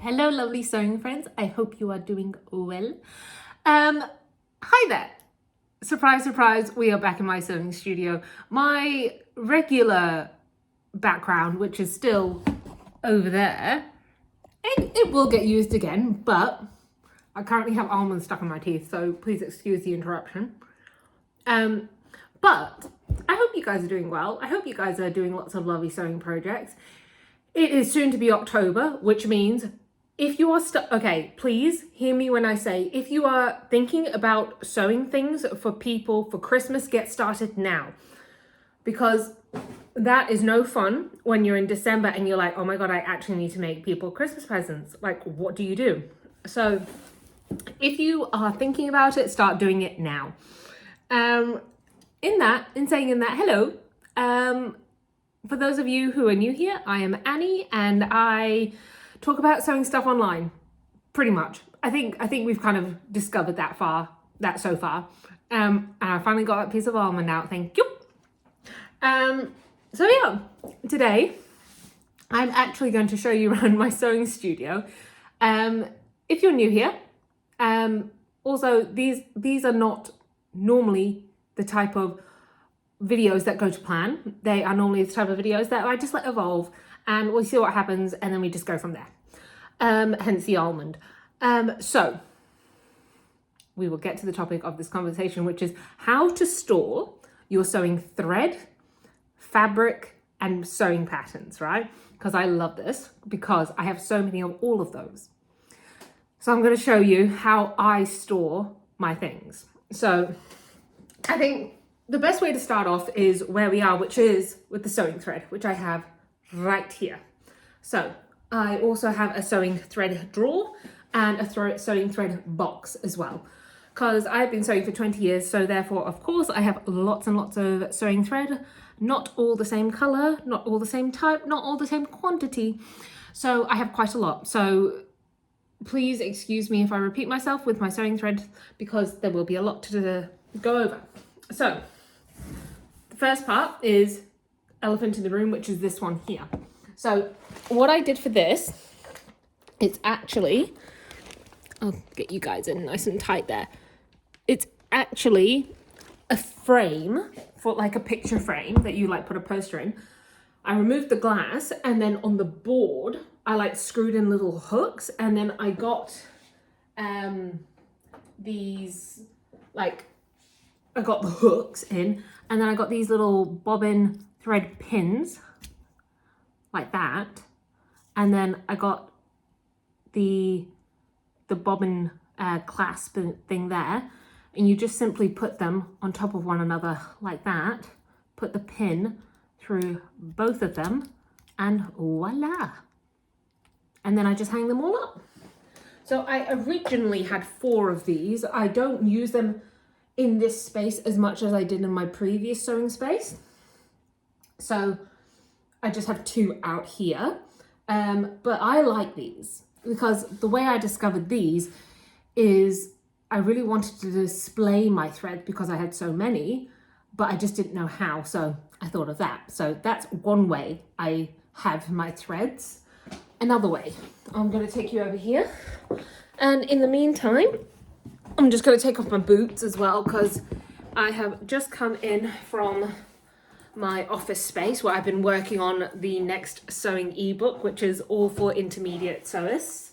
Hello, lovely sewing friends. I hope you are doing well. Hi there. Surprise, surprise, we are back in my sewing studio. My regular background, which is still over there, it will get used again, but I currently have almonds stuck in my teeth, so please excuse the interruption. But I hope you guys are doing well. I hope you guys are doing lots of lovely sewing projects. It is soon to be October, which means if you are okay, please hear me when I say, if you are thinking about sewing things for people for Christmas, get started now. Because that is no fun when you're in December and you're like, oh my God, I actually need to make people Christmas presents. Like, what do you do? So if you are thinking about it, start doing it now. Hello. For those of you who are new here, I am Annie and I talk about sewing stuff online, pretty much. I think we've kind of discovered that so far. And I finally got that piece of almond out, thank you. So yeah, today I'm actually going to show you around my sewing studio. If you're new here, also these are not normally the type of videos that go to plan. They are normally the type of videos that I just let evolve and we'll see what happens and then we just go from there. Hence the almond. So we will get to the topic of this conversation, which is how to store your sewing thread, fabric, and sewing patterns, right? Because I love this because I have so many of all of those. So I'm going to show you how I store my things. So I think the best way to start off is where we are, which is with the sewing thread, which I have right here. So I also have a sewing thread drawer and a sewing thread box as well, because I've been sewing for 20 years. So therefore, of course, I have lots and lots of sewing thread, not all the same color, not all the same type, not all the same quantity. So I have quite a lot. So please excuse me if I repeat myself with my sewing thread because there will be a lot to go over. So the first part is elephant in the room, which is this one here. So what I did for this, it's actually, I'll get you guys in nice and tight there. It's actually a frame for like a picture frame that you like put a poster in. I removed the glass and then on the board, I like screwed in little hooks and then I got these, like, I got the hooks in and then I got these little bobbin thread pins like that. And then I got the bobbin clasp thing there. And you just simply put them on top of one another like that. Put the pin through both of them and voila. And then I just hang them all up. So I originally had 4 of these. I don't use them in this space as much as I did in my previous sewing space. So I just have 2 out here. But I like these because the way I discovered these is I really wanted to display my thread because I had so many, but I just didn't know how. So I thought of that. So that's one way I have my threads. Another way, I'm going to take you over here. And in the meantime, I'm just going to take off my boots as well because I have just come in from my office space where I've been working on the next sewing ebook, which is all for intermediate sewists.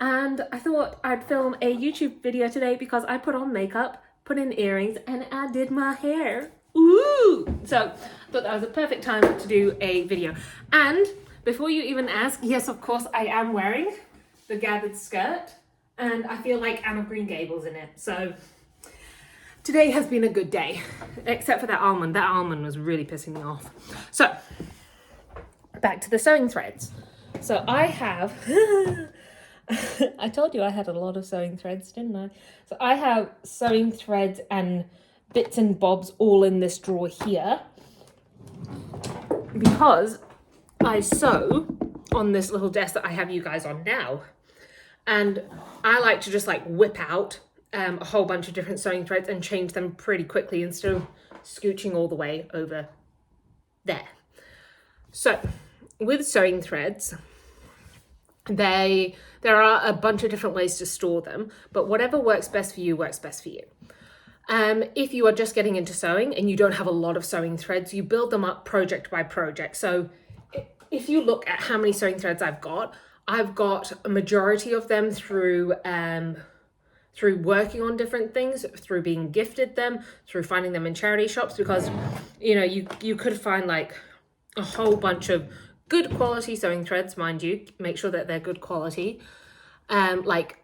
And I thought I'd film a YouTube video today because I put on makeup, put in earrings, and I did my hair. Ooh! So I thought that was a perfect time to do a video. And before you even ask, yes, of course, I am wearing the gathered skirt and I feel like Anne of Green Gables in it. So today has been a good day, except for that almond. That almond was really pissing me off. So back to the sewing threads. So I have, I told you I had a lot of sewing threads, didn't I? So I have sewing threads and bits and bobs all in this drawer here because I sew on this little desk that I have you guys on now. And I like to just like whip out a whole bunch of different sewing threads and change them pretty quickly instead of scooching all the way over there. So with sewing threads, There are a bunch of different ways to store them, but whatever works best for you works best for you. If you are just getting into sewing and you don't have a lot of sewing threads, you build them up project by project. So if you look at how many sewing threads I've got a majority of them through working on different things, through being gifted them, through finding them in charity shops, because you could find like a whole bunch of good quality sewing threads, mind you, make sure that they're good quality, like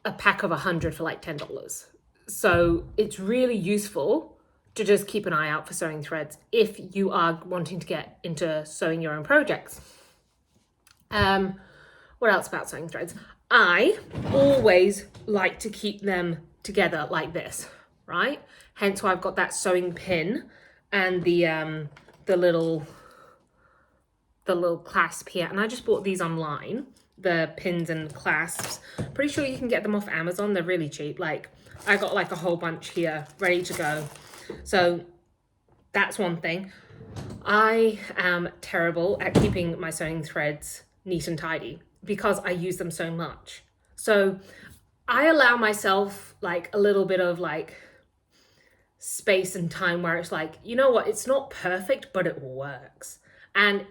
a pack of 100 for like $10. So it's really useful to just keep an eye out for sewing threads if you are wanting to get into sewing your own projects. What else about sewing threads? I always like to keep them together like this, right? Hence why I've got that sewing pin and the little clasp here. And I just bought these online, the pins and clasps. Pretty sure you can get them off Amazon. They're really cheap. Like I got like a whole bunch here ready to go. So that's one thing. I am terrible at keeping my sewing threads neat and tidy because I use them so much. So I allow myself like a little bit of like space and time where it's like, you know what, it's not perfect, but it works. And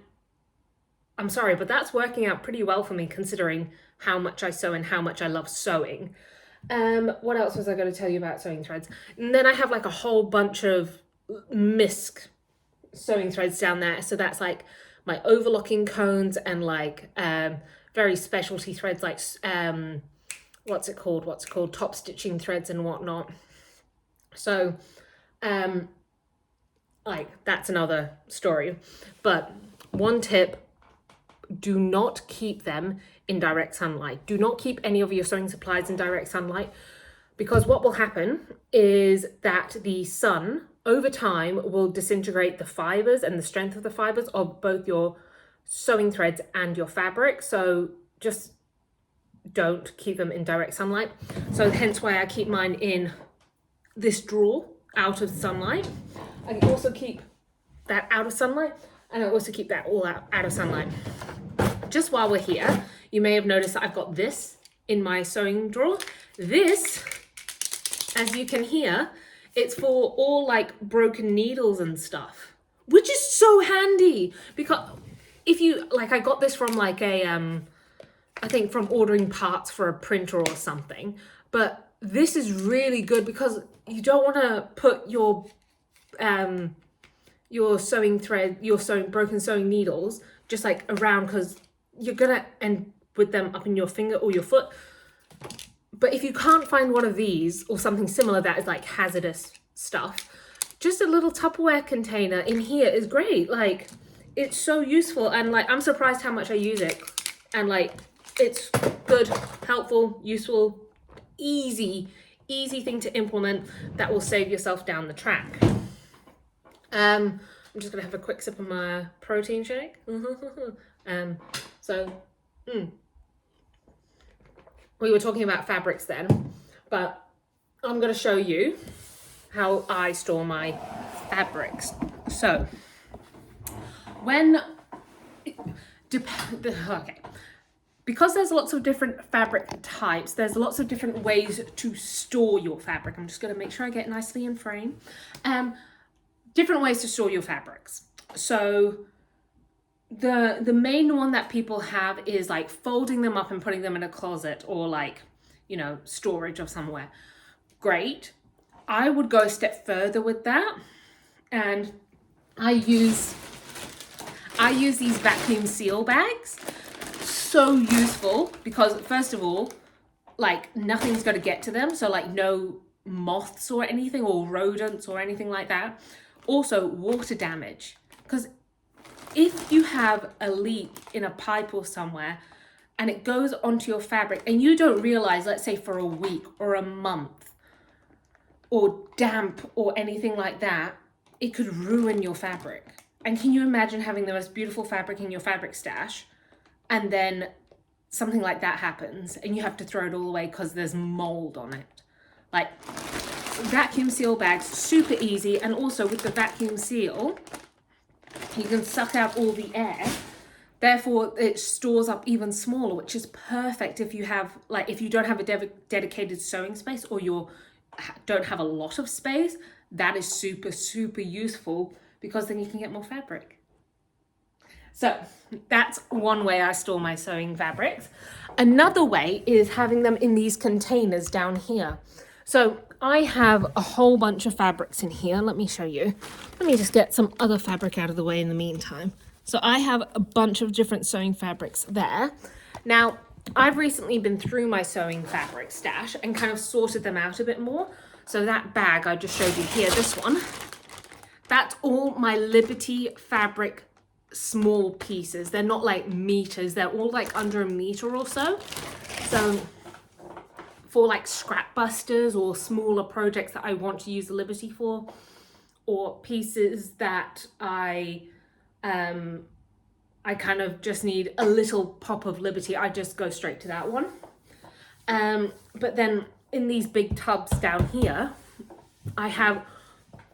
I'm sorry, but that's working out pretty well for me considering how much I sew and how much I love sewing. What else was I going to tell you about sewing threads? And then I have like a whole bunch of misc sewing threads down there. So that's like my overlocking cones and like very specialty threads like what's it called, top stitching threads and whatnot. So like that's another story. But one tip, do not keep them in direct sunlight. Do not keep any of your sewing supplies in direct sunlight, because what will happen is that the sun over time will disintegrate the fibers and the strength of the fibers of both your sewing threads and your fabric. So just don't keep them in direct sunlight. So hence why I keep mine in this drawer out of sunlight. I can also keep that out of sunlight, and I also keep that all out of sunlight. Just while we're here, you may have noticed that I've got this in my sewing drawer. This, as you can hear, it's for all like broken needles and stuff, which is so handy because if you like, I got this from like a, I think from ordering parts for a printer or something, but this is really good because you don't want to put your sewing thread, broken sewing needles just like around, because you're gonna end with them up in your finger or your foot. But if you can't find one of these or something similar that is like hazardous stuff, just a little Tupperware container in here is great. Like it's so useful, and like I'm surprised how much I use it, and like it's good, helpful, useful, easy thing to implement that will save yourself down the track. I'm just gonna have a quick sip of my protein shake. We were talking about fabrics then, but I'm going to show you how I store my fabrics. So because there's lots of different fabric types, there's lots of different ways to store your fabric. I'm just going to make sure I get nicely in frame. Different ways to store your fabrics. So the main one that people have is like folding them up and putting them in a closet or like, storage of somewhere. Great. I would go a step further with that, and I use these vacuum seal bags. So useful because first of all, like nothing's going to get to them. So like no moths or anything or rodents or anything like that. Also water damage, because if you have a leak in a pipe or somewhere and it goes onto your fabric and you don't realize, let's say for a week or a month, or damp or anything like that, it could ruin your fabric. And can you imagine having the most beautiful fabric in your fabric stash and then something like that happens and you have to throw it all away because there's mold on it? Like vacuum seal bags, super easy. And also with the vacuum seal, you can suck out all the air Therefore, it stores up even smaller, which is perfect if you have, like, if you don't have a dedicated sewing space, or you don't have a lot of space. That is super, super useful, because then you can get more fabric. So that's one way I store my sewing fabrics. Another way is having them in these containers down here. So I have a whole bunch of fabrics in here. Let me show you. Let me just get some other fabric out of the way in the meantime. So I have a bunch of different sewing fabrics there. Now, I've recently been through my sewing fabric stash and kind of sorted them out a bit more. So that bag I just showed you here, this one, that's all my Liberty fabric small pieces. They're not like meters, they're all like under a meter or so. So for like scrap busters or smaller projects that I want to use the Liberty for, or pieces that I kind of just need a little pop of Liberty, I just go straight to that one. But then in these big tubs down here, I have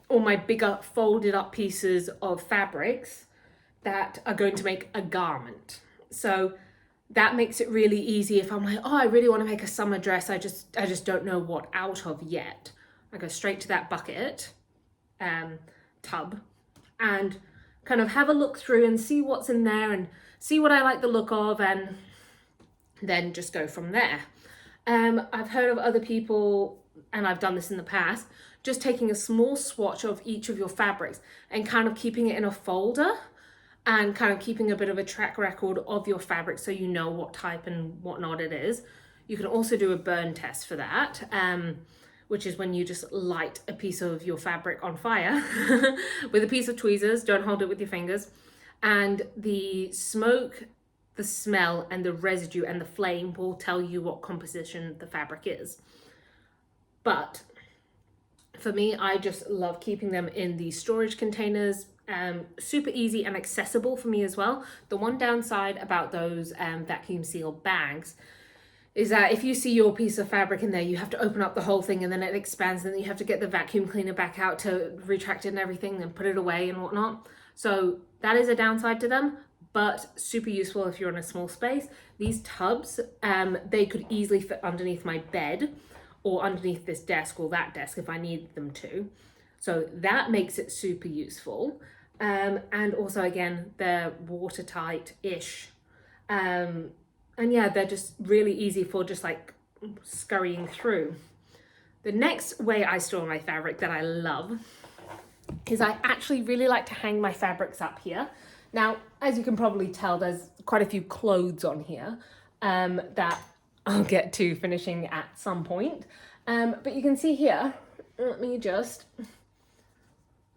all my bigger folded up pieces of fabrics that are going to make a garment. So that makes it really easy if I'm like, oh, I really want to make a summer dress, I just don't know what out of yet. I go straight to that bucket, tub, and kind of have a look through and see what's in there and see what I like the look of, and then just go from there. I've heard of other people, and I've done this in the past, just taking a small swatch of each of your fabrics and kind of keeping it in a folder and kind of keeping a bit of a track record of your fabric so you know what type and whatnot it is. You can also do a burn test for that, which is when you just light a piece of your fabric on fire with a piece of tweezers, don't hold it with your fingers, and the smoke, the smell, and the residue and the flame will tell you what composition the fabric is. But for me, I just love keeping them in these storage containers. Super easy and accessible for me as well. The one downside about those vacuum sealed bags is that if you see your piece of fabric in there, you have to open up the whole thing and then it expands, and then you have to get the vacuum cleaner back out to retract it and everything and put it away and whatnot. So that is a downside to them, but super useful if you're in a small space. These tubs, they could easily fit underneath my bed or underneath this desk or that desk if I needed them to. So that makes it super useful. And also, again, they're watertight-ish. And yeah, they're just really easy for just like scurrying through. The next way I store my fabric that I love is I actually really like to hang my fabrics up here. Now, as you can probably tell, there's quite a few clothes on here that I'll get to finishing at some point. But you can see here, let me just,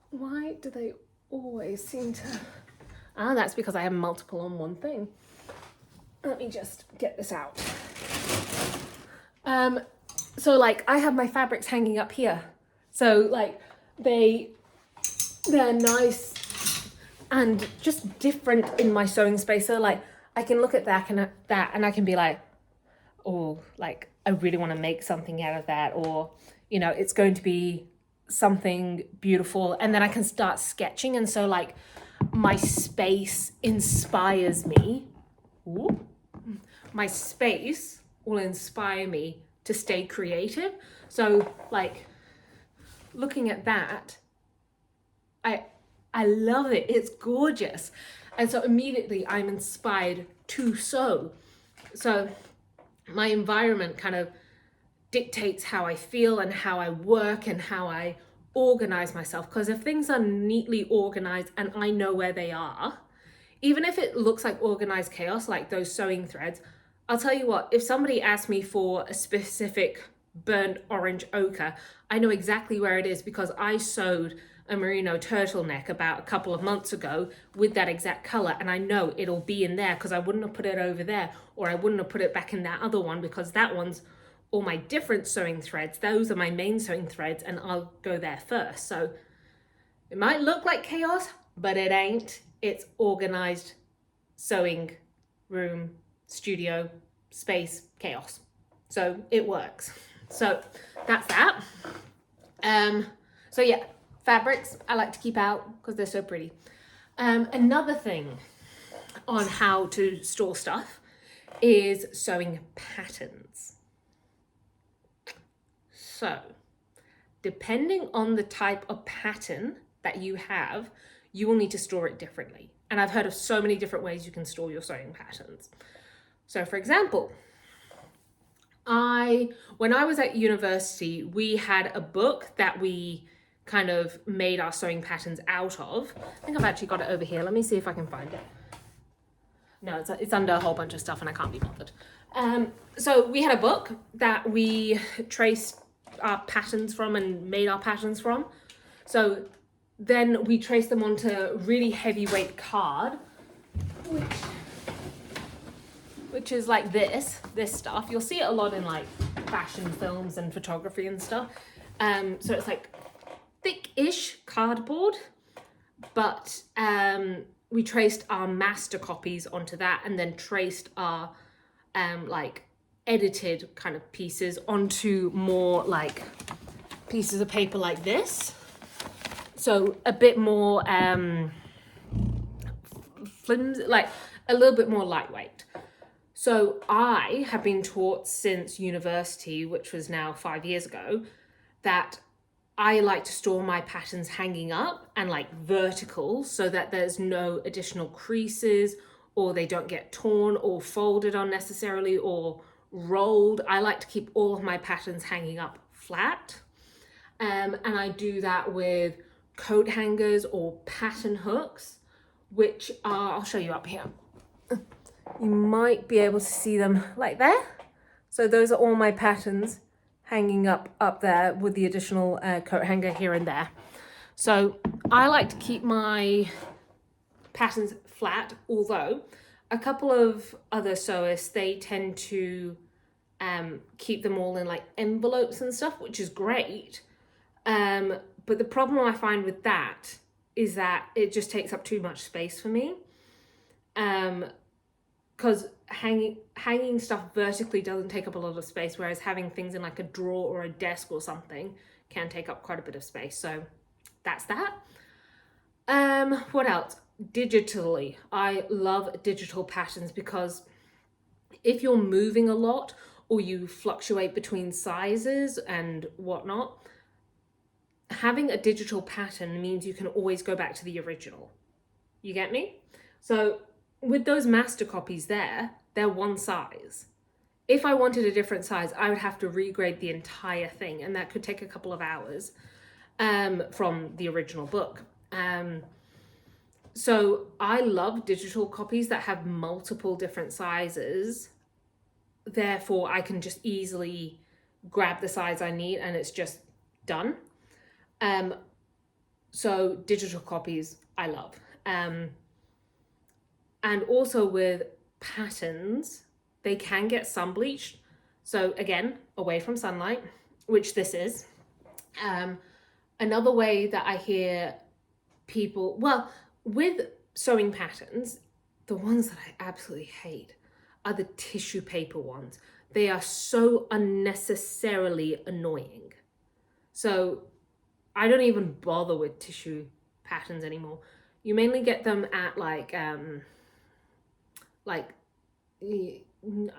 why do they always seem to, that's because I have multiple on one thing. Let me just get this out. So like I have my fabrics hanging up here. So like they're nice and just different in my sewing space. So like I can look at that and I can be like, oh, like I really want to make something out of that, or, you know, it's going to be something beautiful, and then I can start sketching. And so like my space inspires me. Ooh. My space will inspire me to stay creative. So like looking at that, I love it. It's gorgeous. And so immediately I'm inspired to sew. So my environment kind of dictates how I feel and how I work and how I organize myself. Because if things are neatly organized and I know where they are, even if it looks like organized chaos, like those sewing threads, I'll tell you what, if somebody asked me for a specific burnt orange ochre, I know exactly where it is because I sewed a merino turtleneck about a couple of months ago with that exact color, and I know it'll be in there because I wouldn't have put it over there, or I wouldn't have put it back in that other one because that one's all my different sewing threads. Those are my main sewing threads, and I'll go there first. So it might look like chaos, but it ain't. It's organized sewing room, studio, space, chaos. So it works. So that's that. So yeah, fabrics I like to keep out because they're so pretty. Another thing on how to store stuff is sewing patterns. So, depending on the type of pattern that you have, you will need to store it differently. And I've heard of so many different ways you can store your sewing patterns. So for example, when I was at university, we had a book that we kind of made our sewing patterns out of. I think I've actually got it over here. Let me see if I can find it. No, it's under a whole bunch of stuff and I can't be bothered. So we had a book that we traced our patterns from and made our patterns from. So then we traced them onto really heavyweight card, which is like this stuff. You'll see it a lot in like fashion films and photography and stuff. So it's like thick-ish cardboard, but we traced our master copies onto that and then traced our like edited kind of pieces onto more like pieces of paper like this. So a bit more flimsy, like a little bit more lightweight. So I have been taught since university, which was now 5 years ago, that I like to store my patterns hanging up and like vertical so that there's no additional creases or they don't get torn or folded unnecessarily or rolled. I like to keep all of my patterns hanging up flat. And I do that with coat hangers or pattern hooks, which are, I'll show you up here. You might be able to see them like there. So those are all my patterns hanging up there with the additional coat hanger here and there. So I like to keep my patterns flat, although a couple of other sewists, they tend to keep them all in like envelopes and stuff, which is great. But the problem I find with that is that it just takes up too much space for me. Because hanging stuff vertically doesn't take up a lot of space, whereas having things in like a drawer or a desk or something can take up quite a bit of space. So that's that. What else? Digitally, I love digital patterns because if you're moving a lot or you fluctuate between sizes and whatnot, having a digital pattern means you can always go back to the original. You get me? So with those master copies there, they're one size. If I wanted a different size, I would have to regrade the entire thing, and that could take a couple of hours from the original book. So I love digital copies that have multiple different sizes. Therefore, I can just easily grab the size I need and it's just done. So digital copies, I love. And also with patterns, they can get sun bleached. So again, away from sunlight, which this is. Another way that I hear people, well, with sewing patterns, the ones that I absolutely hate are the tissue paper ones. They are so unnecessarily annoying. So I don't even bother with tissue patterns anymore. You mainly get them at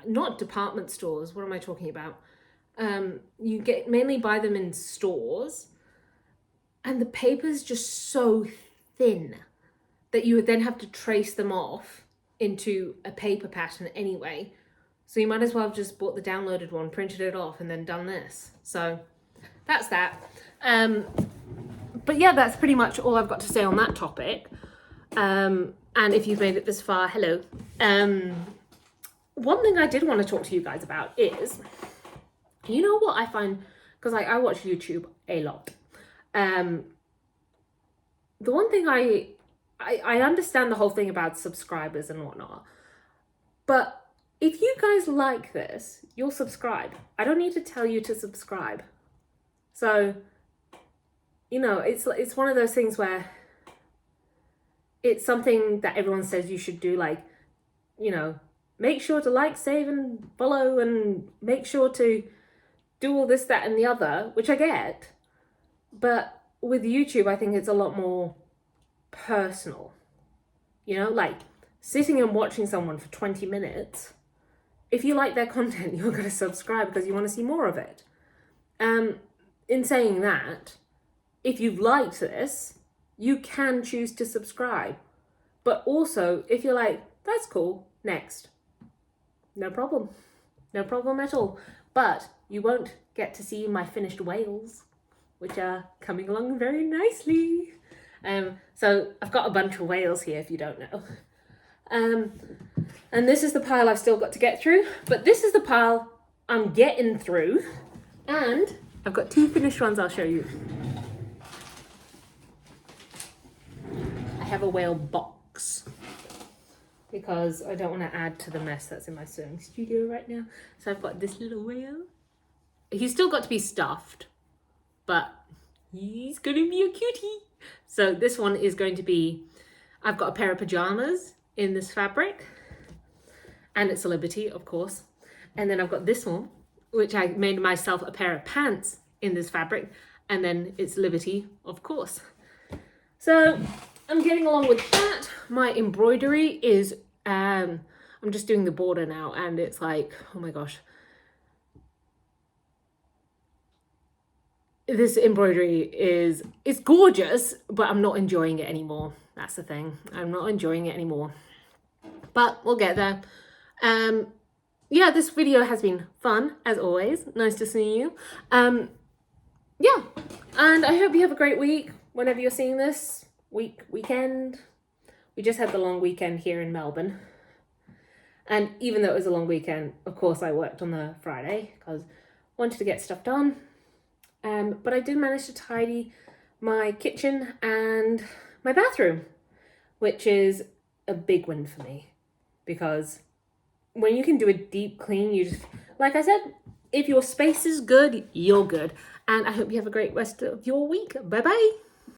not department stores. What am I talking about? You mainly buy them in stores, and the paper's just so thin that you would then have to trace them off into a paper pattern anyway. So you might as well have just bought the downloaded one, printed it off, and then done this. So that's that. But yeah, that's pretty much all I've got to say on that topic. And if you've made it this far, hello. One thing I did want to talk to you guys about is, you know what I find, because I watch YouTube a lot. The one thing I understand the whole thing about subscribers and whatnot, but if you guys like this, you'll subscribe. I don't need to tell you to subscribe. So, you know, it's one of those things where it's something that everyone says you should do, like, you know, make sure to like, save, and follow, and make sure to do all this, that, and the other, which I get. But with YouTube, I think it's a lot more personal. You know, like, sitting and watching someone for 20 minutes, if you like their content, you're going to subscribe because you want to see more of it. In saying that, if you've liked this, you can choose to subscribe. But also, if you're like, that's cool, next. No problem. No problem at all. But you won't get to see my finished whales, which are coming along very nicely. So I've got a bunch of whales here, if you don't know. And this is the pile I've still got to get through. But this is the pile I'm getting through. And I've got 2 finished ones I'll show you. I have a whale box because I don't want to add to the mess that's in my sewing studio right now. So I've got this little whale. He's still got to be stuffed, but he's going to be a cutie. So this one is going to be, I've got a pair of pajamas in this fabric, and it's a Liberty, of course. And then I've got this one, which I made myself a pair of pants in this fabric, and then it's Liberty, of course. So I'm getting along with that. My embroidery is, I'm just doing the border now, and it's like, oh my gosh. This embroidery it's gorgeous, but I'm not enjoying it anymore. That's the thing. I'm not enjoying it anymore. But we'll get there. Yeah, this video has been fun, as always. Nice to see you. Yeah, and I hope you have a great week whenever you're seeing this. Weekend. We just had the long weekend here in Melbourne. And even though it was a long weekend, of course I worked on the Friday because I wanted to get stuff done. But I did manage to tidy my kitchen and my bathroom, which is a big win for me, because when you can do a deep clean, you just, like I said, if your space is good, you're good. And I hope you have a great rest of your week. Bye bye.